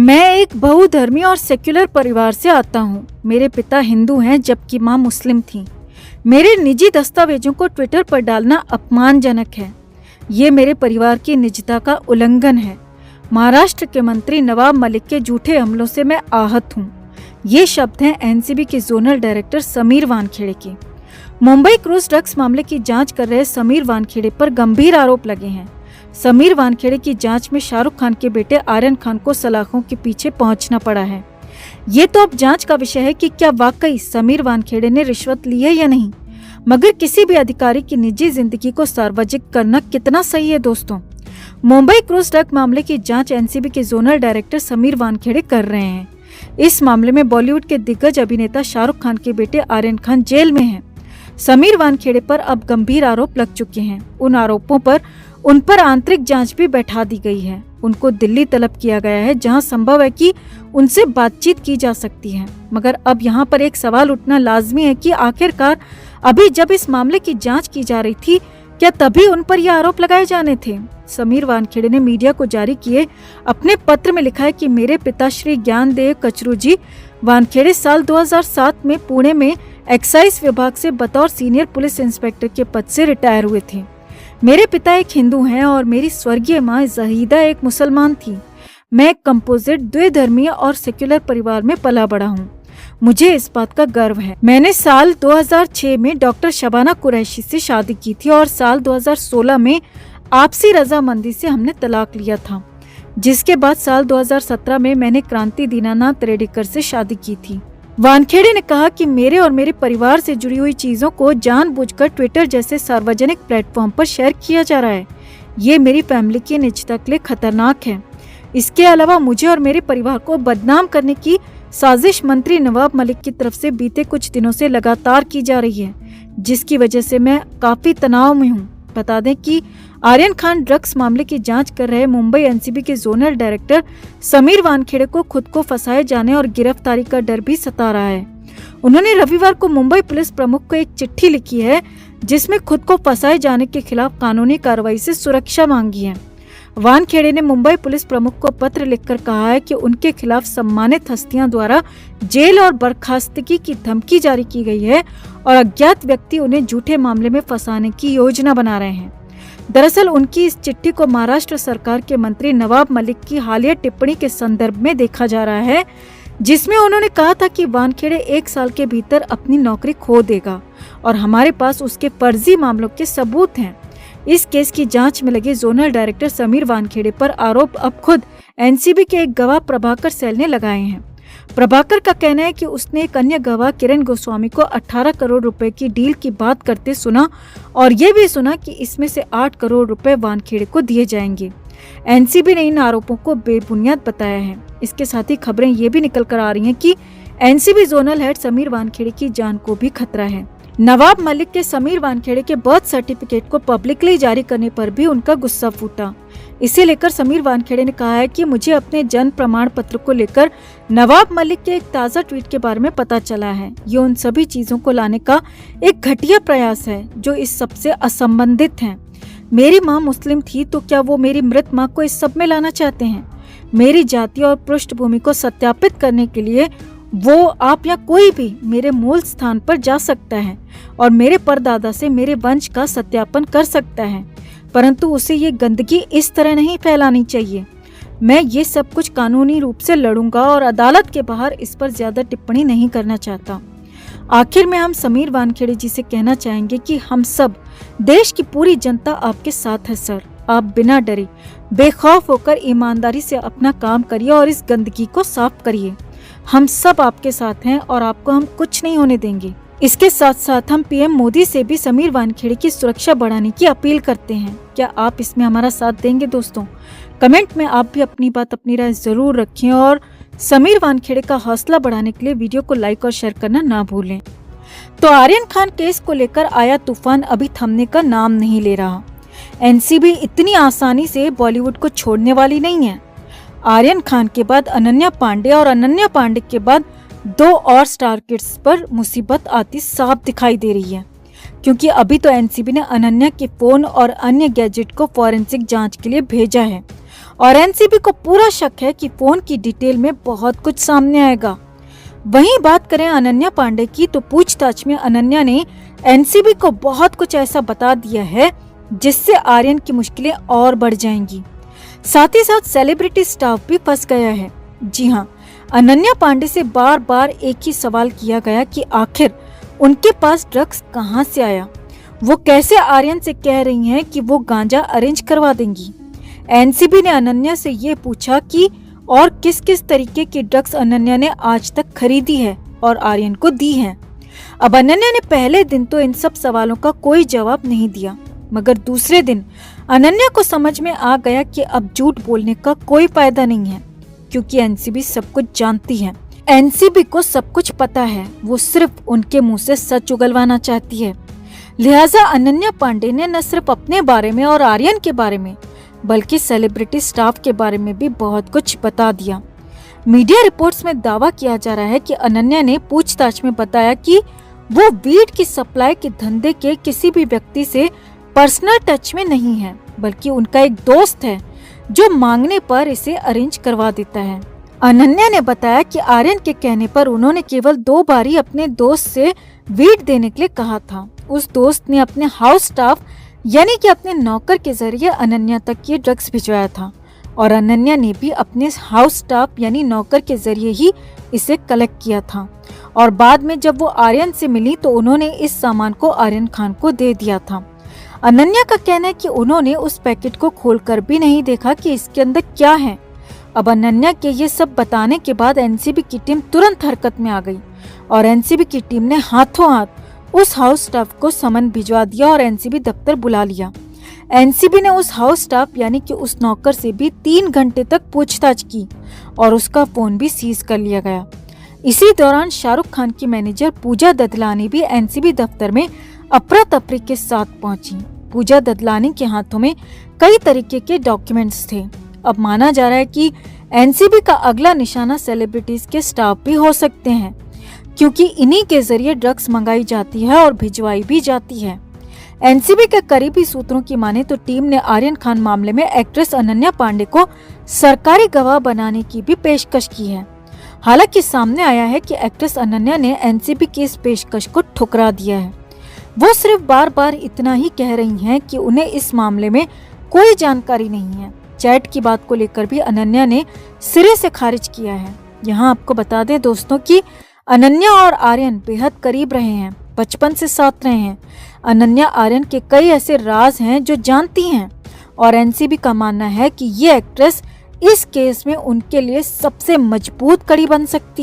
मैं एक बहुधर्मी और सेक्युलर परिवार से आता हूँ। मेरे पिता हिंदू हैं जबकि माँ मुस्लिम थी। मेरे निजी दस्तावेजों को ट्विटर पर डालना अपमानजनक है। ये मेरे परिवार की निजता का उल्लंघन है। महाराष्ट्र के मंत्री नवाब मलिक के झूठे हमलों से मैं आहत हूँ। ये शब्द हैं एनसीबी के जोनल डायरेक्टर समीर वानखेड़े के। मुंबई क्रूज ड्रग्स मामले की जांच कर रहे समीर वानखेड़े पर गंभीर आरोप लगे हैं। समीर वानखेड़े की जांच में शाहरुख खान के बेटे आर्यन खान को सलाखों के पीछे पहुंचना पड़ा है। ये तो अब जांच का विषय है कि क्या वाकई समीर वानखेड़े ने रिश्वत ली है या नहीं, मगर किसी भी अधिकारी की निजी जिंदगी को सार्वजनिक करना कितना सही है दोस्तों। मुंबई क्रूज ड्रग मामले की जांच एनसीबी के जोनल डायरेक्टर समीर वानखेड़े कर रहे हैं। इस मामले में बॉलीवुड के दिग्गज अभिनेता शाहरुख खान के बेटे आर्यन खान जेल में हैं। समीर वानखेड़े पर अब गंभीर आरोप लग चुके हैं। उन आरोपों पर उन पर आंतरिक जांच भी बैठा दी गई है। उनको दिल्ली तलब किया गया है, जहां संभव है कि उनसे बातचीत की जा सकती है। मगर अब यहां पर एक सवाल उठना लाजमी है कि आखिरकार अभी जब इस मामले की जांच की जा रही थी, क्या तभी उन पर यह आरोप लगाए जाने थे? समीर वानखेड़े ने मीडिया को जारी किए अपने पत्र में लिखा है कि मेरे पिता श्री ज्ञानदेव कचरूजी वानखेड़े साल 2007 में पुणे में एक्साइज विभाग से बतौर सीनियर पुलिस इंस्पेक्टर के पद से रिटायर हुए थे। मेरे पिता एक हिंदू हैं और मेरी स्वर्गीय माँ जहीदा एक मुसलमान थी। मैं एक कंपोजिट द्विधर्मीय और सेक्युलर परिवार में पला बड़ा हूँ। मुझे इस बात का गर्व है। मैंने साल 2006 में डॉक्टर शबाना कुरैशी से शादी की थी और साल 2016 में आपसी रजामंदी से हमने तलाक लिया था, जिसके बाद साल 2017 में मैंने क्रांति दीनानाथ रेड्डीकर से शादी की थी। वानखेड़े ने कहा कि मेरे और मेरे परिवार से जुड़ी हुई चीजों को जानबूझकर ट्विटर जैसे सार्वजनिक प्लेटफॉर्म पर शेयर किया जा रहा है। ये मेरी फैमिली की निजता के लिए खतरनाक है। इसके अलावा मुझे और मेरे परिवार को बदनाम करने की साजिश मंत्री नवाब मलिक की तरफ से बीते कुछ दिनों से लगातार की जा रही है, जिसकी वजह से मैं काफी तनाव में हूँ। बता दें कि आर्यन खान ड्रग्स मामले की जांच कर रहे मुंबई एनसीबी के जोनल डायरेक्टर समीर वानखेड़े को खुद को फंसाए जाने और गिरफ्तारी का डर भी सता रहा है। उन्होंने रविवार को मुंबई पुलिस प्रमुख को एक चिट्ठी लिखी है, जिसमें खुद को फंसाए जाने के खिलाफ कानूनी कार्रवाई से सुरक्षा मांगी है। वानखेड़े ने मुंबई पुलिस प्रमुख को पत्र लिखकर कहा है कि उनके खिलाफ सम्मानित हस्तियां द्वारा जेल और बर्खास्तगी की धमकी जारी की गई है और अज्ञात व्यक्ति उन्हें झूठे मामले में फंसाने की योजना बना रहे हैं। दरअसल उनकी इस चिट्ठी को महाराष्ट्र सरकार के मंत्री नवाब मलिक की हालिया टिप्पणी के संदर्भ में देखा जा रहा है, जिसमें उन्होंने कहा था कि वानखेड़े 1 साल के भीतर अपनी नौकरी खो देगा और हमारे पास उसके फर्जी मामलों के सबूत हैं। इस केस की जांच में लगे जोनल डायरेक्टर समीर वानखेड़े पर आरोप अब खुद एनसीबी के एक गवाह प्रभाकर सैल ने लगाए हैं। प्रभाकर का कहना है कि उसने एक अन्य गवाह किरण गोस्वामी को 18 करोड़ रुपए की डील की बात करते सुना और ये भी सुना कि इसमें से 8 करोड़ रुपए वानखेड़े को दिए जाएंगे। एनसीबी ने इन आरोपों को बेबुनियाद बताया है। इसके साथ ही खबरें ये भी निकल कर आ रही हैं कि NCB zonal head Sameer Wankhede की जान को भी खतरा है। नवाब मलिक के समीर वानखेड़े के बर्थ सर्टिफिकेट को पब्लिकली जारी करने पर भी उनका गुस्सा फूटा। इसे लेकर समीर वानखेड़े ने कहा है कि मुझे अपने जन्म प्रमाण पत्र को लेकर नवाब मलिक के एक ताज़ा ट्वीट के बारे में पता चला है। ये उन सभी चीजों को लाने का एक घटिया प्रयास है जो इस सब से असंबंधित हैं। मेरी माँ मुस्लिम थी, तो क्या वो मेरी मृत माँ को इस सब में लाना चाहते हैं? मेरी जाति और पृष्ठभूमि को सत्यापित करने के लिए वो आप या कोई भी मेरे मूल स्थान पर जा सकता है और मेरे परदादा से मेरे वंश का सत्यापन कर सकता है, परंतु उसे ये गंदगी इस तरह नहीं फैलानी चाहिए। मैं ये सब कुछ कानूनी रूप से लड़ूंगा और अदालत के बाहर इस पर ज्यादा टिप्पणी नहीं करना चाहता। आखिर में हम समीर वानखेड़े जी से कहना चाहेंगे कि हम सब, देश की पूरी जनता आपके साथ है सर। आप बिना डरे बेखौफ होकर ईमानदारी से अपना काम करिए और इस गंदगी को साफ करिए। हम सब आपके साथ हैं और आपको हम कुछ नहीं होने देंगे। इसके साथ साथ हम पीएम मोदी से भी समीर वानखेड़े की सुरक्षा बढ़ाने की अपील करते हैं। क्या आप इसमें हमारा साथ देंगे दोस्तों? कमेंट में आप भी अपनी बात, अपनी राय जरूर रखें और समीर वानखेड़े का हौसला बढ़ाने के लिए वीडियो को लाइक और शेयर करना ना भूलें। तो आर्यन खान केस को लेकर आया तूफान अभी थमने का नाम नहीं ले रहा। एनसीबी इतनी आसानी से बॉलीवुड को छोड़ने वाली नहीं है। आर्यन खान के बाद अनन्या पांडे और अनन्या पांडे के बाद 2 और स्टार किड्स पर मुसीबत आती साफ दिखाई दे रही है, क्योंकि अभी तो एनसीबी ने अनन्या के फोन और अन्य गैजेट को फॉरेंसिक जांच के लिए भेजा है और एनसीबी को पूरा शक है कि फोन की डिटेल में बहुत कुछ सामने आएगा। वहीं बात करें अनन्या पांडे की, तो पूछताछ में अनन्या ने एनसीबी को बहुत कुछ ऐसा बता दिया है जिससे आर्यन की मुश्किलें और बढ़ जाएंगी। साथ ही साथ सेलिब्रिटी स्टाफ भी फंस गया है। जी हाँ, अनन्या पांडे से बार बार एक ही सवाल किया गया कि आखिर उनके पास ड्रग्स कहां से आया। वो कैसे आर्यन से कह रही हैं कि वो गांजा अरेंज करवा देंगी। एनसीबी ने अनन्या से ये पूछा कि और किस किस तरीके की ड्रग्स अनन्या ने आज तक खरीदी है और आर्यन को दी है। अब अनन्या ने पहले दिन तो इन सब सवालों का कोई जवाब नहीं दिया, मगर दूसरे दिन अनन्या को समझ में आ गया कि अब झूठ बोलने का कोई फायदा नहीं है, क्योंकि एनसीबी सब कुछ जानती है। एनसीबी को सब कुछ पता है, वो सिर्फ उनके मुंह से सच उगलवाना चाहती है। लिहाजा अनन्या पांडे ने न सिर्फ अपने बारे में और आर्यन के बारे में, बल्कि सेलिब्रिटी स्टाफ के बारे में भी बहुत कुछ बता दिया। मीडिया रिपोर्ट्स में दावा किया जा रहा है कि अनन्या ने पूछताछ में बताया कि वो वीड की सप्लाई के धंधे के किसी भी व्यक्ति से पर्सनल टच में नहीं है, बल्कि उनका एक दोस्त है जो मांगने पर इसे अरेंज करवा देता है। अनन्या ने बताया कि आर्यन के कहने पर उन्होंने केवल 2 बार ही अपने दोस्त से वीड देने के लिए कहा था। उस दोस्त ने अपने हाउस स्टाफ यानी कि अपने नौकर के जरिए अनन्या तक ये ड्रग्स भिजवाया था और अनन्या ने भी अपने हाउस स्टाफ यानी नौकर के जरिए ही इसे कलेक्ट किया था। और बाद में जब वो आर्यन से मिली तो उन्होंने इस सामान को आर्यन खान को दे दिया था। अनन्या का कहना है कि उन्होंने उस पैकेट को खोलकर भी नहीं देखा कि इसके अंदर क्या है। अब अनन्या के ये सब बताने के बाद एनसीबी की टीम तुरंत हरकत में आ गई और एनसीबी की टीम ने हाथों हाथ उस हाउस स्टाफ को समन भिजवा दिया और एनसीबी दफ्तर बुला लिया। एनसीबी ने उस हाउस स्टाफ यानी कि उस नौकर से भी 3 घंटे तक पूछताछ की और उसका फोन भी सीज कर लिया गया। इसी दौरान शाहरुख खान की मैनेजर पूजा ददलानी भी एनसीबी दफ्तर में अफरा तफरी के साथ पहुंची। पूजा ददलानी के हाथों में कई तरीके के डॉक्यूमेंट्स थे। अब माना जा रहा है कि एनसीबी का अगला निशाना सेलिब्रिटीज के स्टाफ भी हो सकते हैं, क्योंकि इन्हीं के जरिए ड्रग्स मंगाई जाती है और भिजवाई भी जाती है। एनसीबी के करीबी सूत्रों की माने तो टीम ने आर्यन खान मामले में एक्ट्रेस अनन्या पांडे को सरकारी गवाह बनाने की भी पेशकश की है। हालांकि सामने आया है कि एक्ट्रेस अनन्या ने एनसीबी की इस पेशकश को ठुकरा दिया है। वो सिर्फ बार बार इतना ही कह रही हैं कि उन्हें इस मामले में कोई जानकारी नहीं है। चैट की बात को लेकर भी अनन्या ने सिरे से खारिज किया है। यहाँ आपको बता दें दोस्तों कि अनन्या और आर्यन बेहद करीब रहे हैं, बचपन से साथ रहे हैं। अनन्या आर्यन के कई ऐसे राज हैं जो जानती हैं और एनसीबी का मानना है कि ये एक्ट्रेस इस केस में उनके लिए सबसे मजबूत कड़ी बन सकती है।